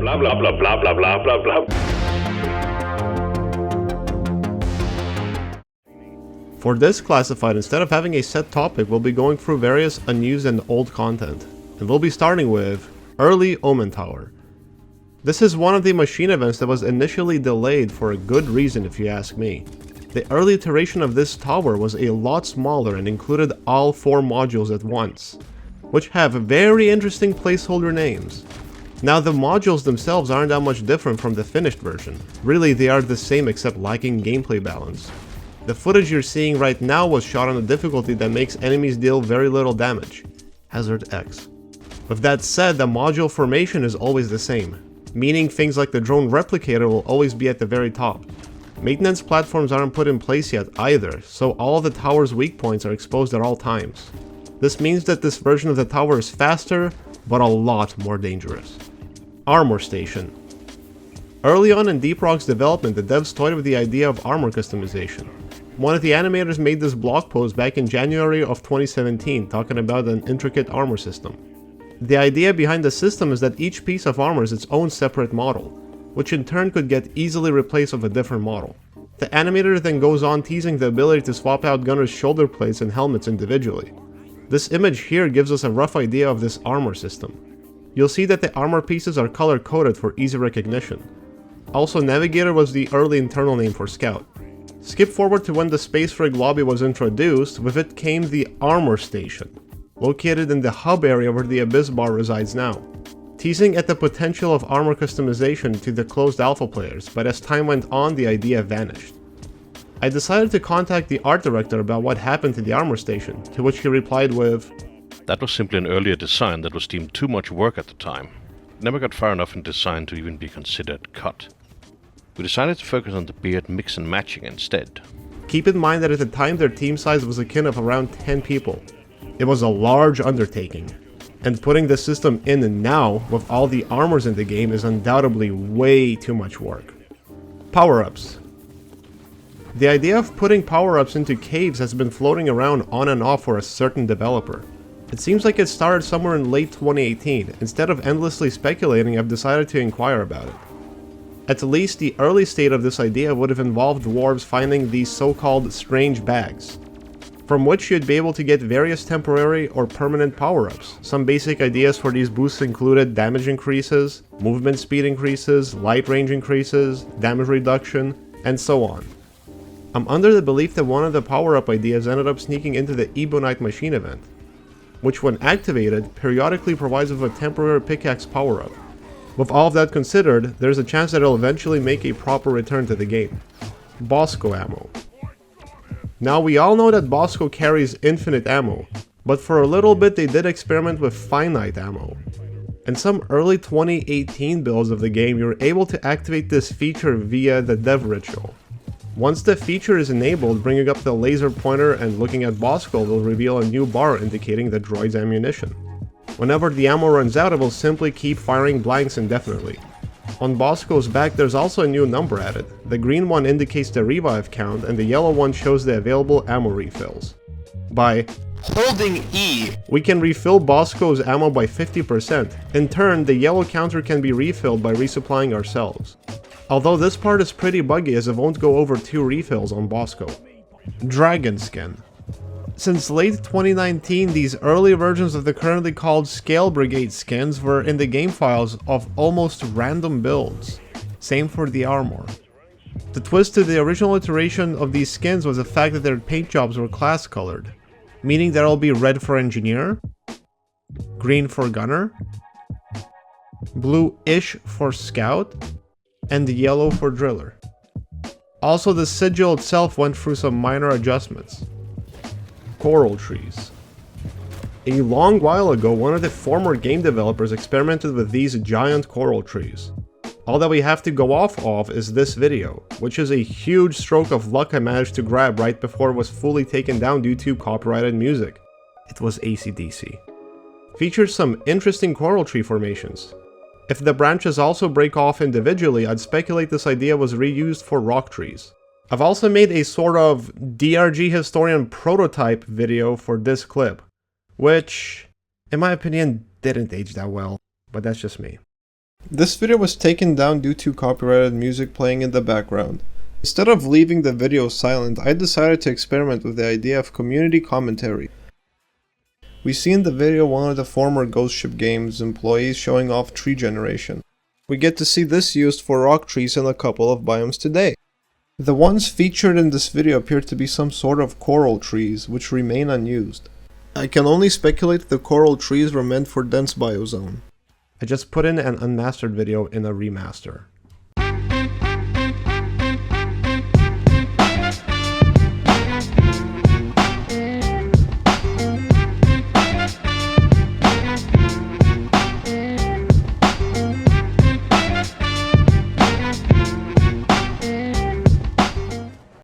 Blah blah blah blah blah blah blah blah. For this classified, instead of having a set topic, we'll be going through various unused and old content. And we'll be starting with Early Omen Tower. This is one of the machine events that was initially delayed for a good reason if you ask me. The early iteration of this tower was a lot smaller and included all 4 modules at once, which have very interesting placeholder names. Now the modules themselves aren't that much different from the finished version. Really, they are the same except lacking gameplay balance. The footage you're seeing right now was shot on a difficulty that makes enemies deal very little damage, Hazard X. With that said, the module formation is always the same, meaning things like the drone replicator will always be at the very top. Maintenance platforms aren't put in place yet either, so all of the tower's weak points are exposed at all times. This means that this version of the tower is faster, but a lot more dangerous. Armor Station. Early on in Deep Rock's development, the devs toyed with the idea of armor customization. One of the animators made this blog post back in January of 2017 talking about an intricate armor system. The idea behind the system is that each piece of armor is its own separate model, which in turn could get easily replaced with a different model. The animator then goes on teasing the ability to swap out gunners' shoulder plates and helmets individually. This image here gives us a rough idea of this armor system. You'll see that the armor pieces are color coded for easy recognition. Also, Navigator was the early internal name for Scout. Skip forward to when the Space Rig lobby was introduced, with it came the Armor Station, located in the hub area where the Abyss Bar resides now, teasing at the potential of armor customization to the closed alpha players, but as time went on the idea vanished. I decided to contact the art director about what happened to the armor station, to which he replied with, "That was simply an earlier design that was deemed too much work at the time. It never got far enough in design to even be considered cut. We decided to focus on the beard mix and matching instead." Keep in mind that at the time their team size was akin of around 10 people. It was a large undertaking, and putting the system in and now with all the armors in the game is undoubtedly way too much work. Power-ups. The idea of putting power-ups into caves has been floating around on and off for a certain developer. It seems like it started somewhere in late 2018. Instead of endlessly speculating, I've decided to inquire about it. At least the early state of this idea would have involved dwarves finding these so-called strange bags, from which you'd be able to get various temporary or permanent power-ups. Some basic ideas for these boosts included damage increases, movement speed increases, light range increases, damage reduction, and so on. I'm under the belief that one of the power-up ideas ended up sneaking into the Ebonite machine event, which when activated, periodically provides with a temporary pickaxe power-up. With all of that considered, there's a chance that it'll eventually make a proper return to the game. Bosco Ammo. Now we all know that Bosco carries infinite ammo, but for a little bit they did experiment with finite ammo. In some early 2018 builds of the game, you're able to activate this feature via the dev ritual. Once the feature is enabled, bringing up the laser pointer and looking at Bosco will reveal a new bar indicating the droid's ammunition. Whenever the ammo runs out, it will simply keep firing blanks indefinitely. On Bosco's back there's also a new number added. The green one indicates the revive count and the yellow one shows the available ammo refills. By holding E, we can refill Bosco's ammo by 50%. In turn, the yellow counter can be refilled by resupplying ourselves. Although this part is pretty buggy as it won't go over 2 refills on Bosco. Dragon Skin. Since late 2019, these early versions of the currently called Scale Brigade skins were in the game files of almost random builds. Same for the armor. The twist to the original iteration of these skins was the fact that their paint jobs were class colored, meaning that it'll be red for engineer, green for gunner, blue-ish for scout, and yellow for driller. Also, the sigil itself went through some minor adjustments. Coral trees. A long while ago, one of the former game developers experimented with these giant coral trees. All that we have to go off of is this video, which is a huge stroke of luck I managed to grab right before it was fully taken down due to copyrighted music. It was AC/DC. Features some interesting coral tree formations. If the branches also break off individually, I'd speculate this idea was reused for rock trees. I've also made a sort of DRG Historian prototype video for this clip, which, in my opinion, didn't age that well, but that's just me. This video was taken down due to copyrighted music playing in the background. Instead of leaving the video silent, I decided to experiment with the idea of community commentary. We see in the video one of the former Ghost Ship Games employees showing off tree generation. We get to see this used for rock trees in a couple of biomes today. The ones featured in this video appear to be some sort of coral trees, which remain unused. I can only speculate the coral trees were meant for dense biozone. I just put in an unmastered video in a remaster.